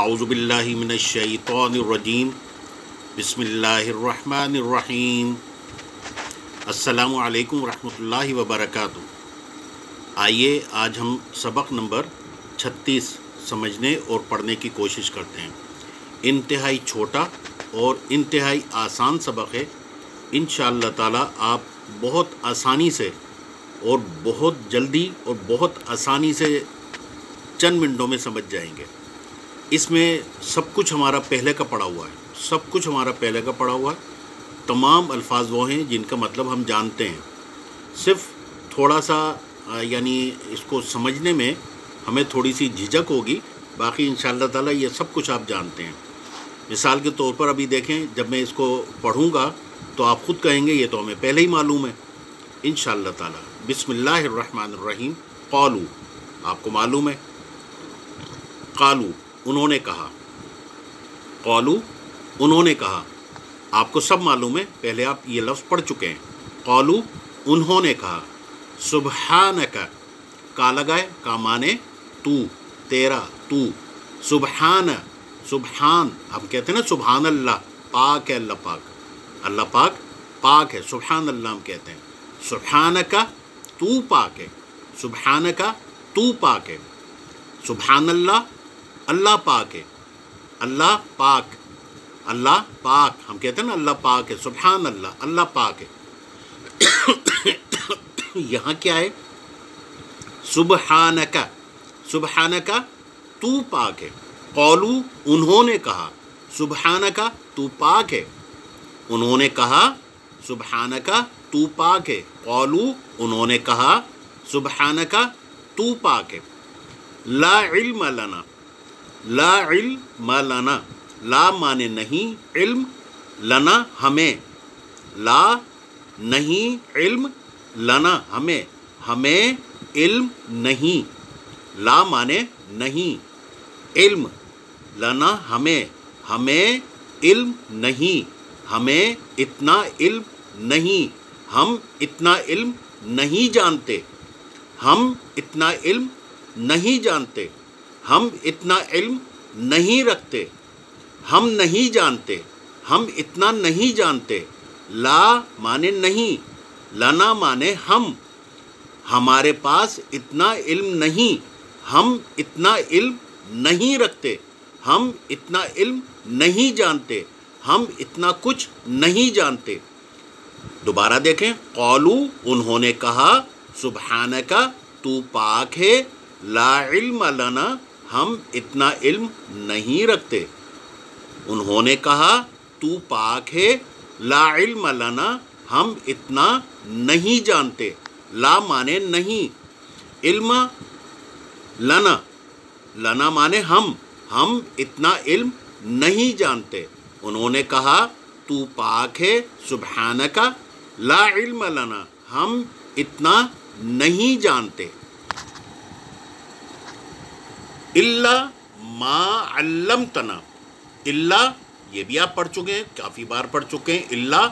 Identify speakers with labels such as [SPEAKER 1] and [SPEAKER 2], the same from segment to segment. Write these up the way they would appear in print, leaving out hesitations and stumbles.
[SPEAKER 1] اعوذ باللہ من الشیطان الرجیم بسم اللہ الرحمن الرحیم السلام علیکم ورحمۃ اللہ وبرکاتہ۔ آئیے آج ہم سبق نمبر 36 سمجھنے اور پڑھنے کی کوشش کرتے ہیں۔ انتہائی چھوٹا اور انتہائی آسان سبق ہے، انشاءاللہ تعالی آپ بہت آسانی سے اور بہت جلدی اور بہت آسانی سے چند منٹوں میں سمجھ جائیں گے۔ اس میں سب کچھ ہمارا پہلے کا پڑھا ہوا ہے، تمام الفاظ وہ ہیں جن کا مطلب ہم جانتے ہیں، صرف تھوڑا سا یعنی اس کو سمجھنے میں ہمیں تھوڑی سی جھجک ہوگی، باقی انشاءاللہ تعالی یہ سب کچھ آپ جانتے ہیں۔ مثال کے طور پر ابھی دیکھیں، جب میں اس کو پڑھوں گا تو آپ خود کہیں گے یہ تو ہمیں پہلے ہی معلوم ہے انشاءاللہ تعالی۔ بسم اللہ الرحمن الرحیم۔ قالو، آپ کو معلوم ہے، قالو انہوں نے کہا، قالو انہوں نے کہا، آپ کو سب معلوم ہے، پہلے آپ یہ لفظ پڑھ چکے ہیں۔ قالو انہوں نے کہا، سبحانک، کا لگائے، کا مانے تو، تیرا، تو، سبحان، سبحان ہم کہتے ہیں نا سبحان اللہ، پاک ہے اللہ پاک، اللہ پاک پاک ہے، سبحان اللہ ہم کہتے ہیں۔ سبحانک تو پاک ہے، سبحانک تو پاک ہے، سبحان اللہ اللہ پاک ہے، اللہ پاک، اللہ پاک ہم کہتے ہیں نا اللہ پاک ہے، سبحان اللہ اللہ پاک ہے۔ یہاں کیا ہے؟ سبحانک، سبحانک تو پاک ہے۔ قولو انہوں نے کہا، سبحانک تو پاک ہے، انہوں نے کہا سبحانک تو پاک ہے۔ قولو انہوں نے کہا سبحانک تو پاک ہے۔ لا علم لنا، لا علم لنا، لا مانے نہیں، علم لنا ہمیں، لا نہیں، علم لنا ہمیں، ہمیں علم نہیں، لا مانے نہیں، علم لنا ہمیں، ہمیں علم نہیں، ہمیں اتنا علم نہیں، ہم اتنا علم نہیں جانتے، ہم اتنا علم نہیں جانتے، ہم اتنا علم نہیں رکھتے، ہم نہیں جانتے، ہم اتنا نہیں جانتے۔ لا مانے نہیں، لنا مانے ہم، ہمارے پاس اتنا علم نہیں، ہم اتنا علم نہیں رکھتے، ہم اتنا علم نہیں جانتے، ہم اتنا کچھ نہیں جانتے۔ دوبارہ دیکھیں، قولو انہوں نے کہا، سبحانک تو پاک ہے، لا علم لنا ہم اتنا علم نہیں رکھتے۔ انہوں نے کہا تو پاک ہے، لا علم لنا ہم اتنا نہیں جانتے، لا مانے نہیں، علم لنا، لنا مانے ہم اتنا علم نہیں جانتے۔ انہوں نے کہا تو پاک ہے، سبحانک لا علم لنا ہم اتنا نہیں جانتے۔ الا ما علمتنا، الا یہ بھی آپ پڑھ چکے ہیں، کافی بار پڑھ چکے ہیں، الا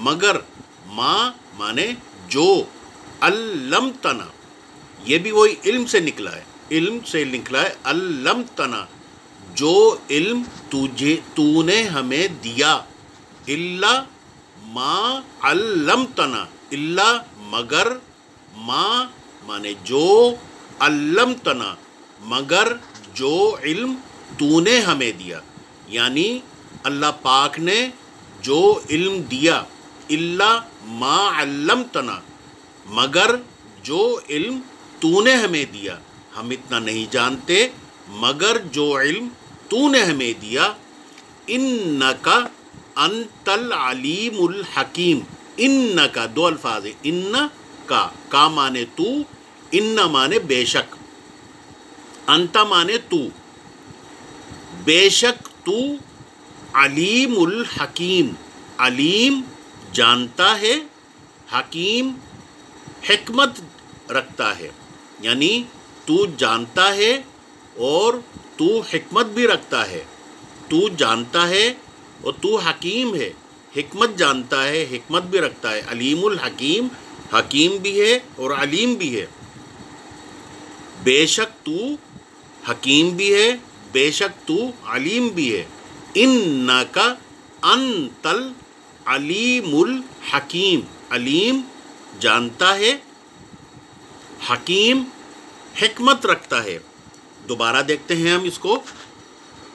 [SPEAKER 1] مگر، ما مانے جو، علمتنا یہ بھی وہی علم سے نکلا ہے، علم سے نکلا ہے، علمتنا جو علم تو نے ہمیں دیا۔ الا ما علمتنا، الا مگر، ما مانے جو، علمتنا مگر جو علم تو نے ہمیں دیا، یعنی اللہ پاک نے جو علم دیا۔ الا ما علمتنا مگر جو علم تو نے ہمیں دیا، ہم اتنا نہیں جانتے مگر جو علم تو نے ہمیں دیا۔ انکا انت العلیم الحکیم، انکا دو الفاظ ہیں، انکا کا مانے تو، ان مانے بے شک، انت مانے تو، بے شک تو، علیم الحکیم، علیم جانتا ہے، حکیم حکمت رکھتا ہے، یعنی تو جانتا ہے اور تو حکمت بھی رکھتا ہے، تو جانتا ہے اور تو حکیم ہے، حکمت جانتا ہے، حکمت بھی رکھتا ہے۔ علیم الحکیم، حکیم بھی ہے اور علیم بھی ہے۔ بے شک تو حکیم بھی ہے، بے شک تو علیم بھی ہے، انکا انتل علیم الحکیم، علیم جانتا ہے، حکیم حکمت رکھتا ہے۔ دوبارہ دیکھتے ہیں ہم اس کو،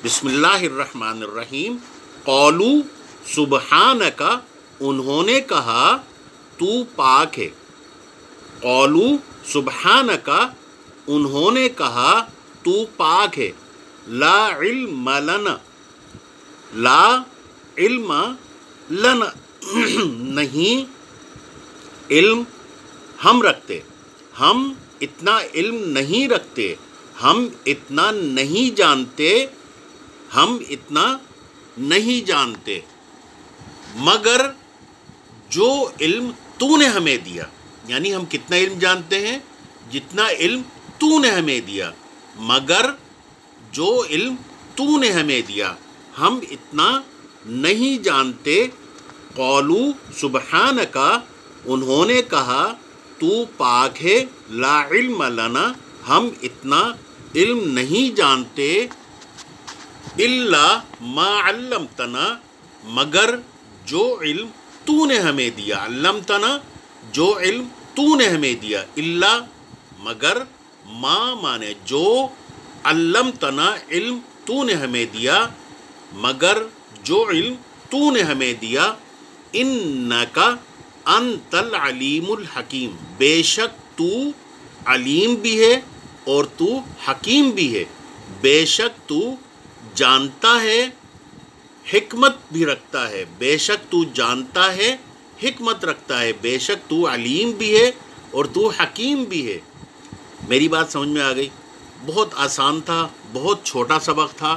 [SPEAKER 1] بسم اللہ الرحمن الرحیم، قولو سبحانک، انہوں نے کہا تو پاک ہے، قولو سبحانک، انہوں نے کہا تو پاک ہے، لا علم لنا، لا علم لنا، نہیں علم ہم رکھتے، ہم اتنا علم نہیں رکھتے، ہم اتنا نہیں جانتے، ہم اتنا نہیں جانتے، مگر جو علم تو نے ہمیں دیا، یعنی ہم کتنا علم جانتے ہیں؟ جتنا علم تو نے ہمیں دیا، مگر جو علم تو نے ہمیں دیا ہم اتنا نہیں جانتے۔ قولو سبحانکا، انہوں نے کہا تو پاک ہے، لا علم لنا، ہم اتنا علم نہیں جانتے، الا ما علمتنا، مگر جو علم تو نے ہمیں دیا، علمتنا جو علم تو نے ہمیں دیا، الا مگر، ما مانے جو، علمتنا علم تو نے ہمیں دیا، مگر جو علم تو نے ہمیں دیا، انکا انت العلیم الحکیم، بے شک تو علیم بھی ہے اور تو حکیم بھی ہے، بے شک تو جانتا ہے، حکمت بھی رکھتا ہے، بے شک تو جانتا ہے، حکمت رکھتا ہے، بے شک تو علیم بھی ہے اور تو حکیم بھی ہے۔ میری بات سمجھ میں آ گئی؟ بہت آسان تھا، بہت چھوٹا سبق تھا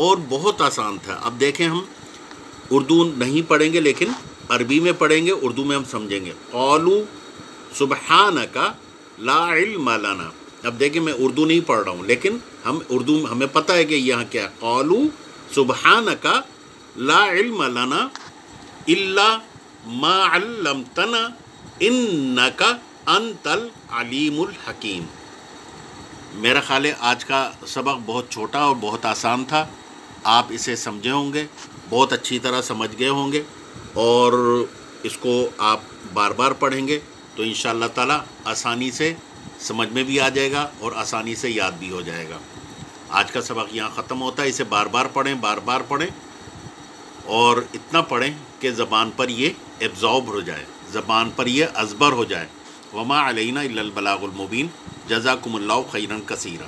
[SPEAKER 1] اور بہت آسان تھا۔ اب دیکھیں، ہم اردو نہیں پڑھیں گے لیکن عربی میں پڑھیں گے، اردو میں ہم سمجھیں گے۔ قولو سبحانک لا علم لنا، اب دیکھیں میں اردو نہیں پڑھ رہا ہوں لیکن ہم اردو ہمیں پتہ ہے کہ یہاں کیا ہے۔ قولو سبحانک لا علم لنا الا ما علمتنا انک انت العلیم الحکیم۔ میرا خیال ہے آج کا سبق بہت چھوٹا اور بہت آسان تھا، آپ اسے سمجھے ہوں گے، بہت اچھی طرح سمجھ گئے ہوں گے، اور اس کو آپ بار بار پڑھیں گے تو انشاءاللہ تعالی آسانی سے سمجھ میں بھی آ جائے گا اور آسانی سے یاد بھی ہو جائے گا۔ آج کا سبق یہاں ختم ہوتا ہے، اسے بار بار پڑھیں، بار بار پڑھیں، اور اتنا پڑھیں کہ زبان پر یہ ایبزارب ہو جائے، زبان پر یہ ازبر ہو جائے۔ وما علینا الا البلاغ المبین۔ جزاکم اللہ خیرا کثیرا۔